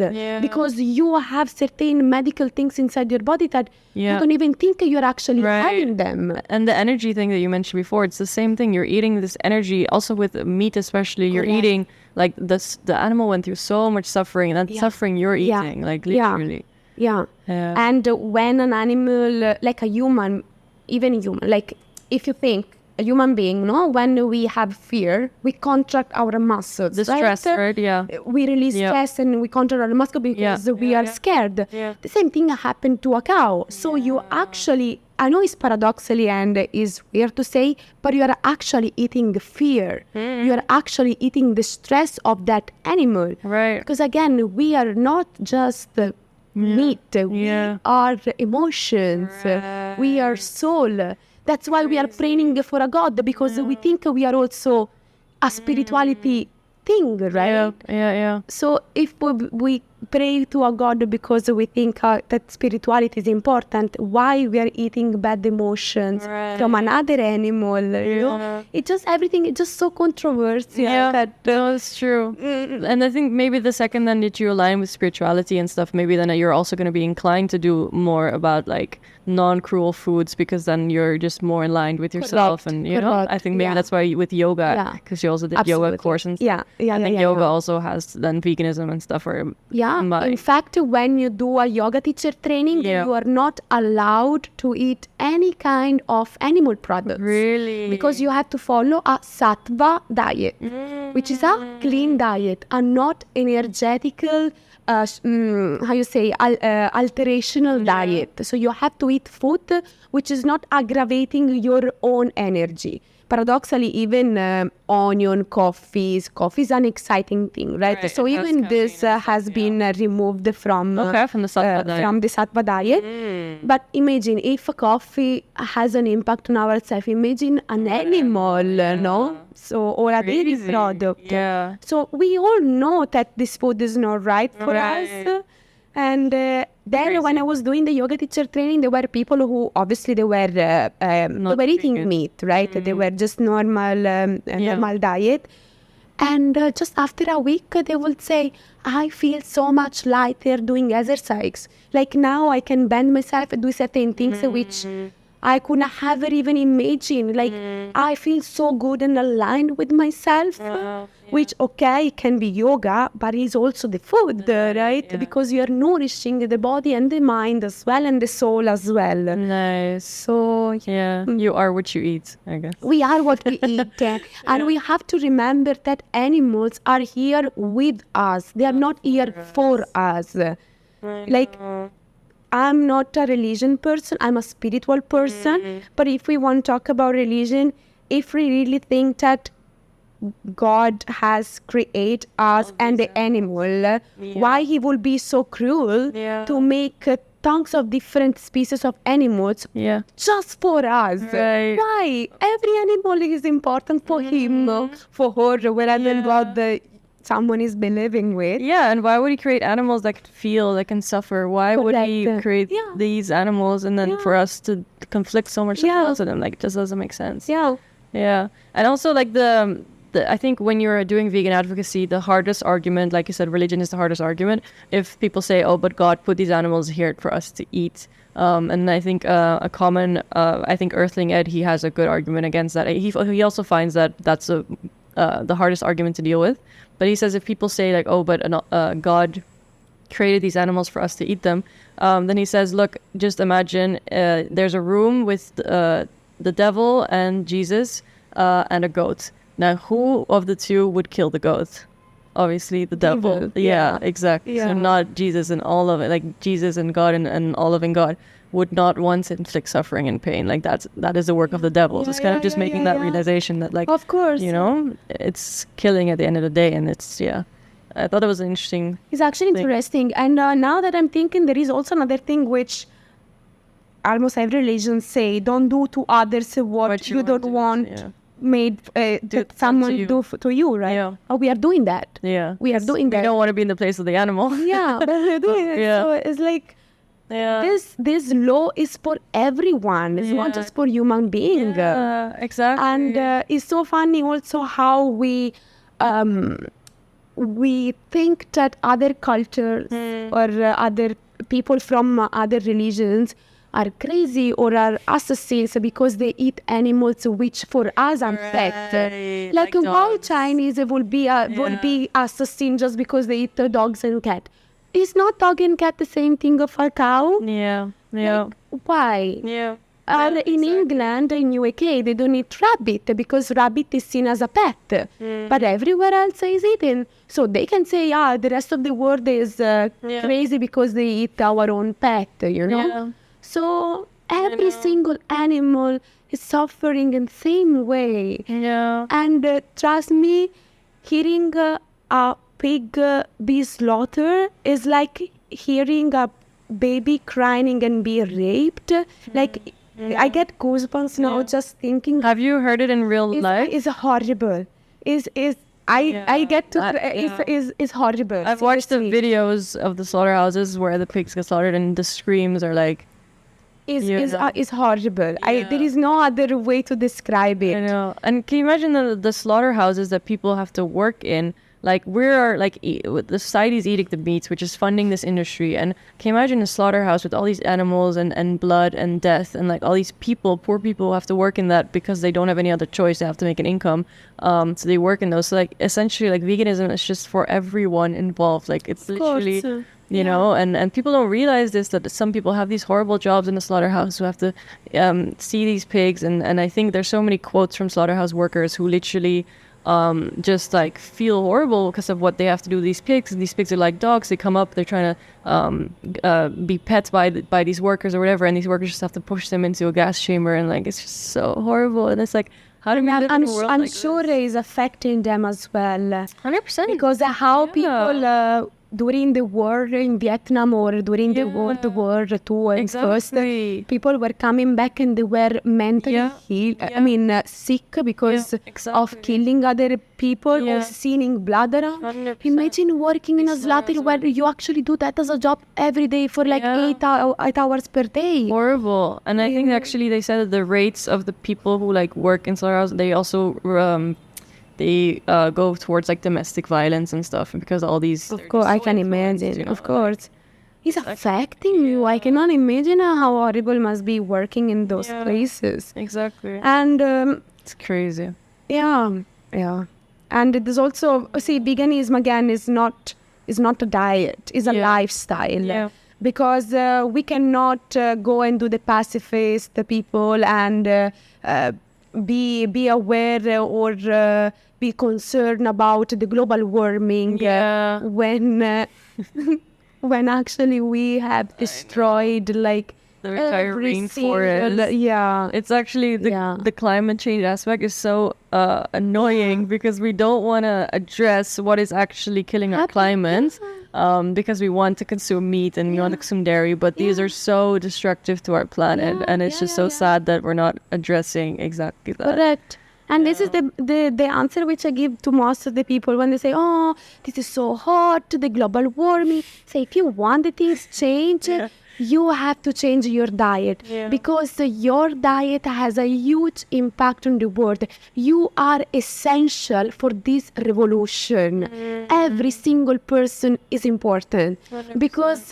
Because you have certain medical things inside your body that you don't even think you're actually having them. And the energy thing that you mentioned before, it's the same thing. You're eating this energy, also with meat especially. You're eating, like, the animal went through so much suffering, and that suffering you're eating, like, literally. And when an animal, like a human, even a human, like, if you think, a human being, when we have fear, we contract our muscles. The stress, right? Yeah. We release stress and we contract our muscles because we are scared. The same thing happened to a cow. So you actually, I know it's paradoxically and is weird to say, but you are actually eating the fear. You are actually eating the stress of that animal. Right. Because again, we are not just meat. We are emotions. We are soul. That's why we are praying for a God, because we think we are also a spirituality thing, right? So if we pray to a God because we think that spirituality is important, why we are eating bad emotions from another animal? You know? It's just everything. It's just so controversial. That's true. And I think maybe the second then that you align with spirituality and stuff, maybe then you're also going to be inclined to do more about, like, non-cruel foods, because then you're just more aligned with yourself. And you know, I think maybe that's why with yoga, because you also did yoga course and stuff. I think yoga also has then veganism and stuff. Or in fact, when you do a yoga teacher training, you are not allowed to eat any kind of animal products. Really? Because you have to follow a Sattva diet, which is a clean diet, a not energetical, alterational diet. So you have to eat food which is not aggravating your own energy. Paradoxically, even onion, coffee is an exciting thing, right? So even this has been removed from the Sattva diet. But imagine if a coffee has an impact on ourselves. Imagine an animal, no? So, or a dairy product. So we all know that this food is not right for us. And then when I was doing the yoga teacher training, there were people who obviously they were eating meat, right? They were just normal diet. And just after a week, they would say, I feel so much lighter doing exercise. Like now I can bend myself and do certain things which I could not ever even imagine. Like I feel so good and aligned with myself, which can be yoga, but it's also the food, right? Because you are nourishing the body and the mind as well, and the soul as well. Nice. So you are what you eat, I guess. We are what we eat, and we have to remember that animals are here with us. They are not here for us. Like, I'm not a religion person, I'm a spiritual person. But if we want to talk about religion, if we really think that God has created us and the animal, why he will be so cruel to make tons of different species of animals just for us? Why? Every animal is important for him, for her, wherever God someone is believing with. And why would he create animals that can feel, that can suffer? Why would he create these animals and then for us to conflict so much to them? Like, it just doesn't make sense. And also, like, the I think when you're doing vegan advocacy, the hardest argument, like you said, religion is the hardest argument. If people say, oh, but God put these animals here for us to eat. And I think a common, I think Earthling Ed, he has a good argument against that. He also finds that that's the hardest argument to deal with. But he says if people say like, oh, but God created these animals for us to eat them, then he says, look, just imagine there's a room with the devil and Jesus and a goat. Now, who of the two would kill the goat? Obviously, the devil. Evil. Yeah, exactly. Yeah. So not Jesus and all of it. Like Jesus and God and all of in God would not once inflict suffering and pain. Like that is the work of the devil. So it's kind of just making that realization that, like, of course, it's killing at the end of the day. And it's, I thought it was an interesting. It's actually interesting. And now that I'm thinking, there is also another thing which almost every religion say, don't do to others what you don't want made someone do to you, right? Yeah. Oh, we are doing that. Yeah. We are doing that. We don't want to be in the place of the animal. Yeah, but we're doing it. Yeah. So it's like, this law is for everyone. It's not just for human being. Yeah, exactly. And it's so funny also how we think that other cultures or other people from other religions are crazy or are assassins because they eat animals which for us are pet. Like why Chinese will be assassin just because they eat dogs and cat? Is not dog and cat the same thing of a cow? Yeah. Like, why? Yeah. In England, in UK, they don't eat rabbit because rabbit is seen as a pet. But everywhere else is eaten. So they can say, the rest of the world is crazy because they eat our own pet, Yeah. So every single animal is suffering in the same way. Yeah. And trust me, hearing a pig be slaughtered is like hearing a baby crying and be raped. Like, I get goosebumps now just thinking. Have you heard it in real life? It's horrible. I get to. It's horrible. I've watched the videos of the slaughterhouses where the pigs get slaughtered, and the screams are like. Is horrible. There is no other way to describe it. I know. And can you imagine the slaughterhouses that people have to work in? Like, the society's eating the meats, which is funding this industry. And can you imagine a slaughterhouse with all these animals and blood and death and like all these people, poor people who have to work in that because they don't have any other choice. They have to make an income. So they work in those. So like essentially like veganism is just for everyone involved. Like it's literally, you know, and people don't realize this, that some people have these horrible jobs in the slaughterhouse who have to see these pigs. And I think there's so many quotes from slaughterhouse workers who literally just like feel horrible because of what they have to do with these pigs. And these pigs are like dogs. They come up, they're trying to be pets by these workers or whatever, and these workers just have to push them into a gas chamber, and like it's just so horrible. And it's like, how do we live in a world I'm like sure this? it is affecting them as well. 100%. Because how people during the war in Vietnam or during the World War II and first, people were coming back and they were mentally sick because of killing other people or seeing blood around. 100%. Imagine working in a slaughter where you actually do that as a job every day for like 8 hours per day. Horrible. And I think actually they said that the rates of the people who like work in slaughterhouse, they also they go towards like domestic violence and stuff, and because all these, of course, I can imagine. Of course, it's affecting you. I cannot imagine how horrible it must be working in those places. Exactly. And it's crazy. Yeah. And there's also, veganism again is not a diet. It's a lifestyle. Yeah. Because we cannot go and do the pacifist people and be aware or be concerned about the global warming when actually we have destroyed like the entire rainforest. It's actually the climate change aspect is so annoying because we don't want to address what is actually killing our climate because we want to consume meat and we want to consume dairy, but these are so destructive to our planet, and it's just so sad that we're not addressing exactly that. Correct. And this is the answer which I give to most of the people when they say, oh, this is so hot, the global warming. Say, if you want the things change, you have to change your diet because your diet has a huge impact on the world. You are essential for this revolution. Every single person is important because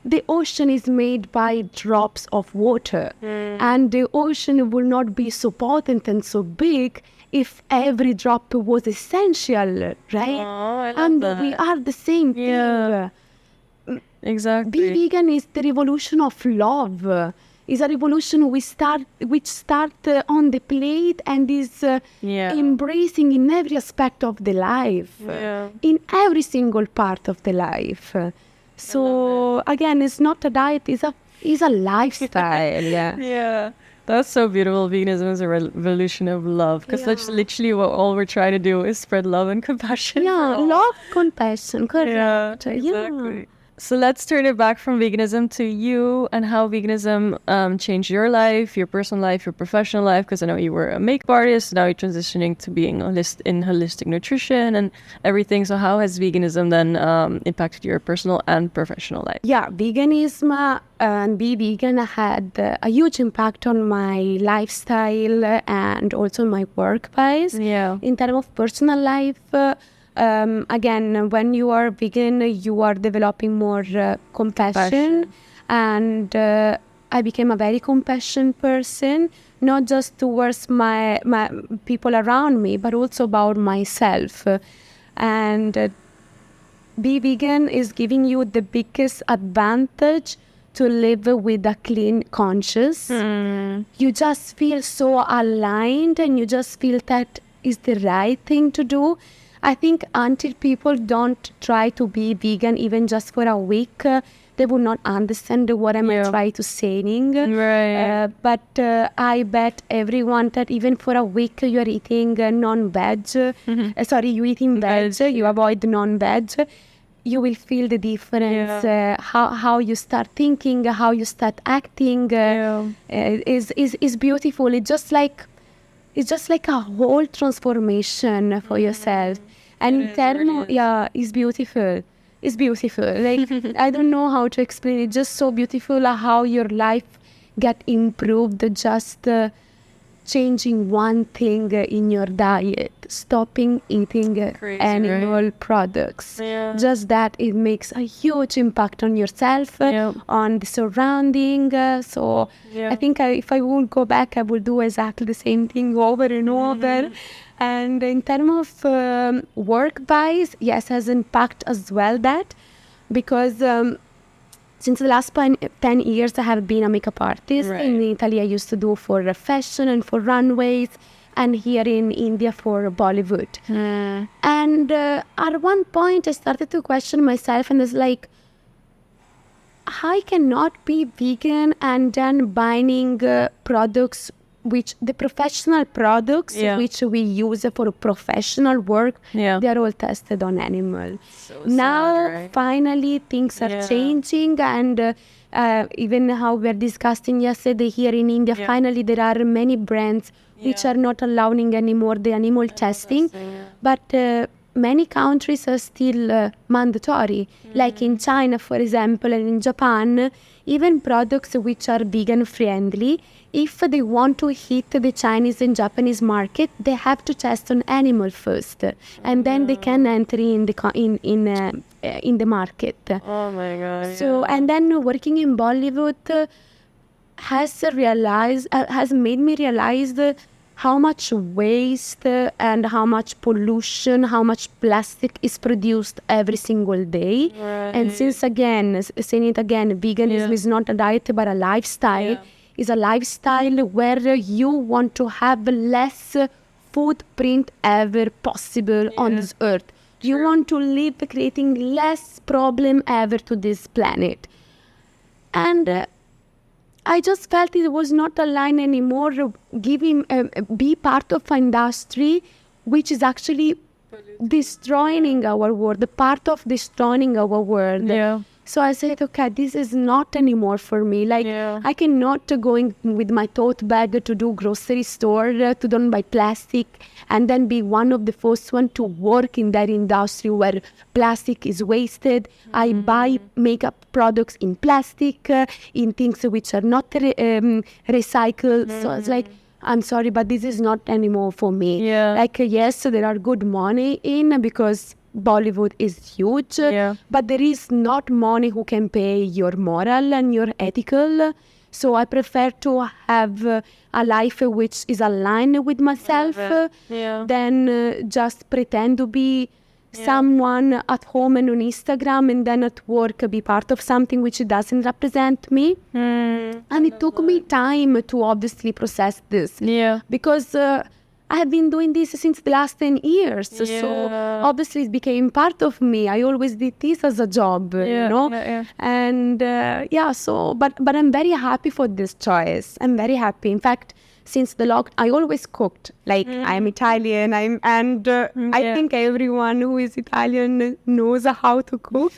the ocean is made by drops of water, and the ocean will not be so potent and so big if every drop was essential, right? Oh, I love And that. we are the same thing. Exactly. Be vegan is the revolution of love. Is a revolution which start on the plate and is embracing in every aspect of the life, in every single part of the life. So again, it's not a diet; it's a lifestyle. Yeah. That's so beautiful. Veganism is a revolution of love, because that's literally what all we're trying to do is spread love and compassion. Yeah, love, compassion, correct. Yeah, exactly. So let's turn it back from veganism to you and how veganism changed your life, your personal life, your professional life. Because I know you were a makeup artist, now you're transitioning to being in holistic nutrition and everything. So how has veganism then impacted your personal and professional life? Yeah, veganism and be vegan had a huge impact on my lifestyle and also my work-wise. Yeah. In terms of personal life, again, when you are vegan, you are developing more compassion. And I became a very compassionate person, not just towards my people around me, but also about myself. And be vegan is giving you the biggest advantage to live with a clean conscience. You just feel so aligned, and you just feel that is the right thing to do. I think until people don't try to be vegan even just for a week, they will not understand what I'm trying to saying. Right. But I bet everyone that even for a week you are eating non-veg, you eating veg, you avoid non-veg, you will feel the difference. How you start thinking, how you start acting is beautiful. It's just like a whole transformation for yourself. And in terms, it's beautiful. It's beautiful. Like, I don't know how to explain it. Just so beautiful how your life get improved just changing one thing in your diet, stopping eating animal products. Just that it makes a huge impact on yourself, on the surrounding. So I think if I would go back, I would do exactly the same thing over and over. And in terms of work-wise, yes, has impact as well that, because since the last 10 years, I have been a makeup artist. In Italy, I used to do for fashion and for runways, and here in India for Bollywood. And at one point, I started to question myself, and it's like, I cannot be vegan and then buying products which the professional products which we use for professional work, they are all tested on animals. Now, finally, things are changing, and even how we were discussing yesterday here in India, finally there are many brands which are not allowing anymore the animal testing, but many countries are still mandatory. Like in China, for example, and in Japan, even products which are vegan friendly, if they want to hit the Chinese and Japanese market, they have to test on animal first, and then they can enter in the market. Oh my God! So, and then working in Bollywood has made me realize how much waste and how much pollution, how much plastic is produced every single day. And since again, saying it again, veganism is not a diet but a lifestyle. Is a lifestyle where you want to have less footprint ever possible on this earth. You want to live creating less problem ever to this planet. And I just felt it was not aligned anymore, be part of an industry which is actually destroying our world, part of destroying our world. So I said, okay, this is not anymore for me. Like, I cannot going with my tote bag to do grocery store, to don't buy plastic, and then be one of the first one to work in that industry where plastic is wasted. I buy makeup products in plastic, in things which are not recycled. So it's like, I'm sorry, but this is not anymore for me. Like, yes, there are good money in because Bollywood is huge, but there is not money who can pay your moral and your ethical. So I prefer to have a life which is aligned with myself than just pretend to be someone at home and on Instagram, and then at work be part of something which doesn't represent me. And it took me time to obviously process this. Because I have been doing this since the last 10 years. So obviously it became part of me. I always did this as a job, you know. And but I'm very happy for this choice. I'm very happy. In fact, since the lockdown, I always cooked. Like, I'm Italian, I think everyone who is Italian knows how to cook.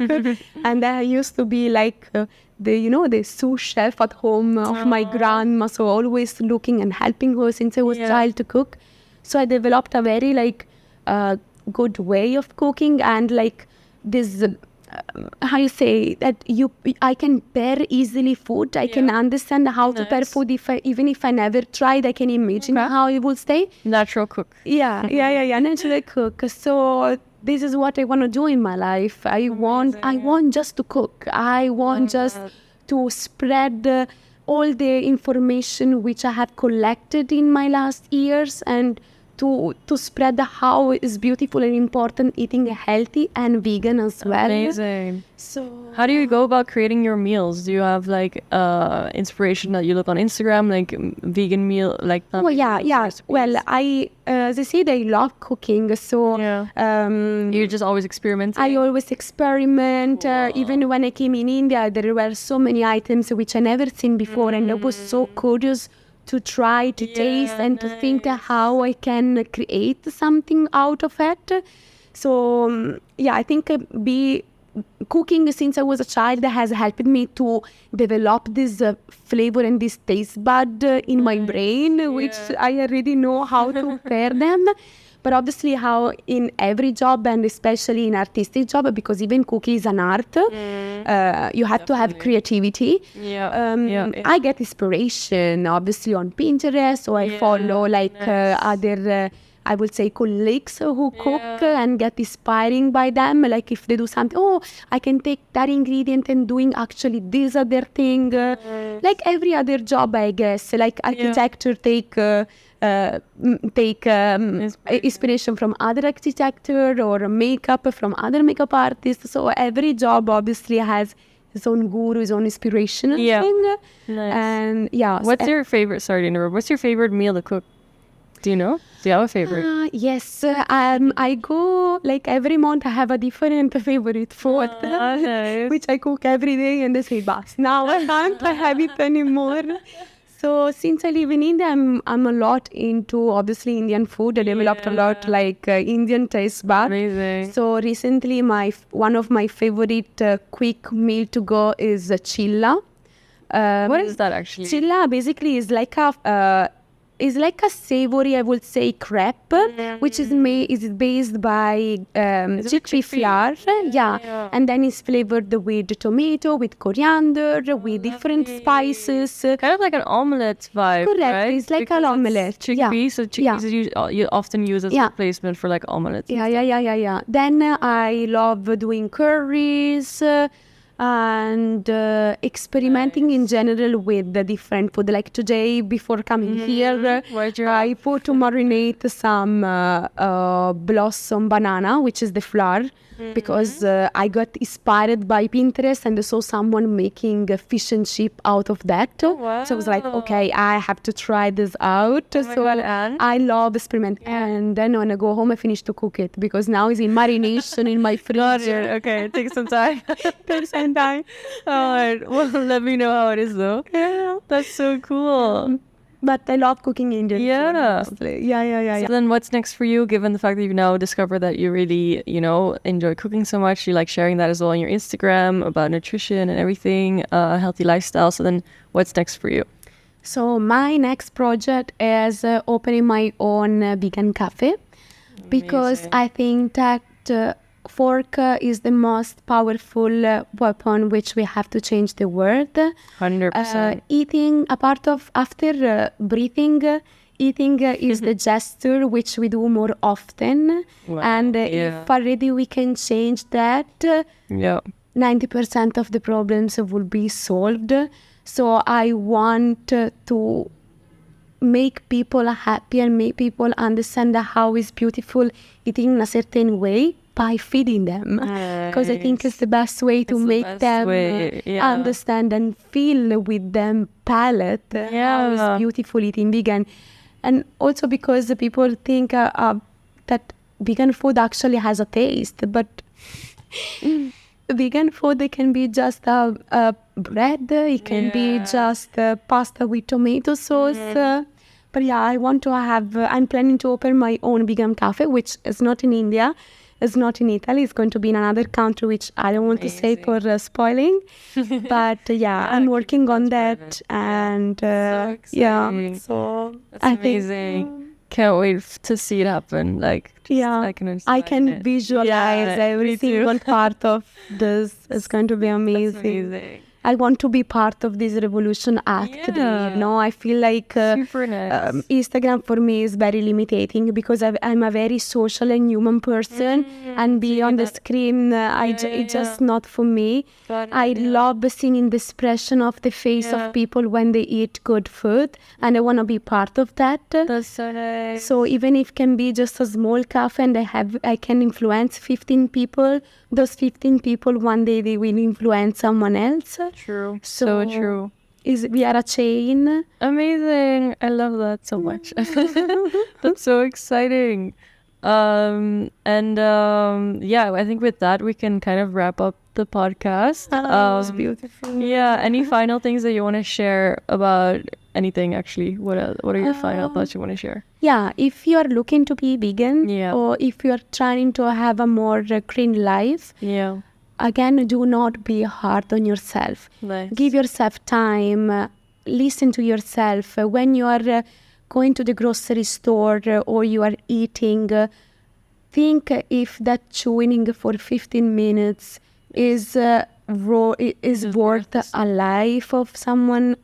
And I used to be like the sous chef at home of my grandma, so always looking and helping her since I was a child to cook. So I developed a very good way of cooking, and like this how you say that I can pair easily food. I can understand how to pair food even if I never tried. I can imagine how it will stay. Natural cook. Natural cook. So this is what I want to do in my life. I want just to cook. I want just to spread all the information which I have collected in my last years, and to spread how it's beautiful and important eating healthy and vegan as well. Amazing. So how do you go about creating your meals? Do you have like inspiration that you look on Instagram, like vegan meal, like? Well, I as I said, I love cooking. So you're just always experimenting. I always experiment. Even when I came in India, there were so many items which I never seen before, and I was so curious to try, to taste, and to think how I can create something out of it. So I think cooking since I was a child has helped me to develop this flavor and this taste bud in my brain, which I already know how to pair them. But obviously how in every job, and especially in artistic job, because even cooking is an art, you have to have creativity. I get inspiration obviously on Pinterest, so I follow other I would say colleagues who cook and get inspiring by them. Like if they do something, I can take that ingredient and doing actually this other thing. Like every other job, I guess. Like architecture take inspiration from other architecture, or makeup from other makeup artists. So every job obviously has his own guru, his own inspirational thing. Nice. And what's your favorite? Sorry to interrupt. What's your favorite meal to cook? Do you know? Do you have a favorite? Yes. I go like every month. I have a different favorite food, nice. which I cook every day, and they say, "Bas, now I can't have it anymore." So since I live in India, I'm a lot into obviously Indian food. I developed a lot Indian taste buds. Amazing. So recently, one of my favorite quick meal to go is chilla. What is that actually? Chilla basically is like a savory, I would say, crepe, which is based by chickpea flour, and then it's flavored with tomato, with coriander, with different spices. Kind of like an omelette vibe, Correct, right? it's like an omelette. Chickpeas, so chickpeas you often use as a replacement for like omelets. Yeah. Then I love doing curries. And experimenting in general with the different food. Like today, before coming here, I put to marinate some blossom banana, which is the flour, because I got inspired by Pinterest and I saw someone making a fish and chip out of that. So I was like, okay, I have to try this out. I love experimenting. And then when I go home, I finish to cook it, because now it's in marination in my fridge. Okay, take some time. Takes some time. All right. Well, let me know how it is though. Yeah. That's so cool. But I love cooking Indian food. Yeah. Honestly. Yeah. So then what's next for you, given the fact that you've now discovered that you really, enjoy cooking so much, you like sharing that as well on your Instagram about nutrition and everything, healthy lifestyle. So then what's next for you? So my next project is opening my own vegan cafe. Because Amazing. I think that fork is the most powerful weapon which we have to change the world. 100%. Eating, after breathing, eating is the gesture which we do more often. Wow, And yeah. if already we can change that, Yeah. 90% of the problems will be solved. So I want to make people happy and make people understand how it's beautiful eating in a certain way by feeding them. Because I think it's the best way to make them understand and feel with them palate how it's beautiful eating vegan. And also because the people think that vegan food actually has a taste, but vegan food, it can be just bread, it can be just pasta with tomato sauce. But yeah, I'm planning to open my own vegan cafe, which is not in India, it's not in Italy, it's going to be in another country, which I don't want to say for spoiling. But I'm working on that. And so exciting. So That's I amazing. think... Can't wait to see it happen. Like, I can visualize every single part of this. It's going to be amazing. That's amazing. I want to be part of this revolution actively. I feel like super nice. Instagram for me is very limiting because I'm a very social and human person, and be on the screen, it's just not for me. I love seeing the expression of the face of people when they eat good food, and I want to be part of that. That's so nice. So even if it can be just a small cafe and I can influence 15 people, those 15 people one day they will influence someone else. True. So true. We are a chain. Amazing. I love that so much. That's so exciting. I think with that we can kind of wrap up the podcast. That was beautiful. Yeah. Any final things that you want to share about anything? Actually, what are your final thoughts you want to share? Yeah, if you are looking to be vegan, or if you are trying to have a more clean life, again, do not be hard on yourself. Nice. Give yourself time. Listen to yourself. When you are going to the grocery store or you are eating, think if that chewing for 15 minutes is worth a life of someone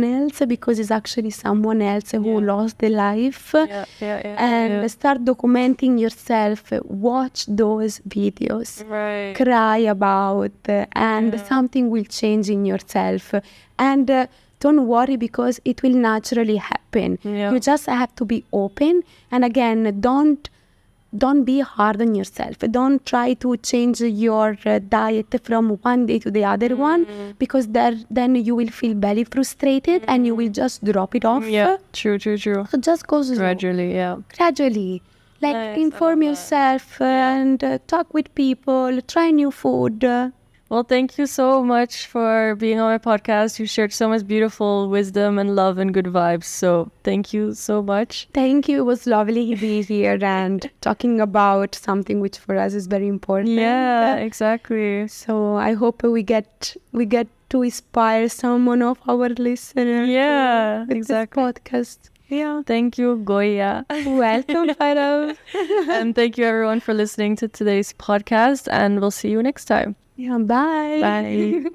else, because it's actually someone else who lost their life. And start documenting yourself. Watch those videos. Right. Cry about, and something will change in yourself. And don't worry, because it will naturally happen. You just have to be open. And again, don't be hard on yourself. Don't try to change your diet from one day to the other one, because then you will feel very frustrated and you will just drop it off. Yeah, true. So just go slow. Gradually. Like, Nice, inform yourself and talk with people, try new food. Well, thank you so much for being on my podcast. You shared so much beautiful wisdom and love and good vibes. So thank you so much. Thank you. It was lovely to be here and talking about something which for us is very important. Yeah, exactly. So I hope we get to inspire someone of our listeners. Yeah, with exactly. This podcast. Yeah. Thank you, Guia. Welcome, Farah. And thank you everyone for listening to today's podcast, and we'll see you next time. Yeah, bye. Bye.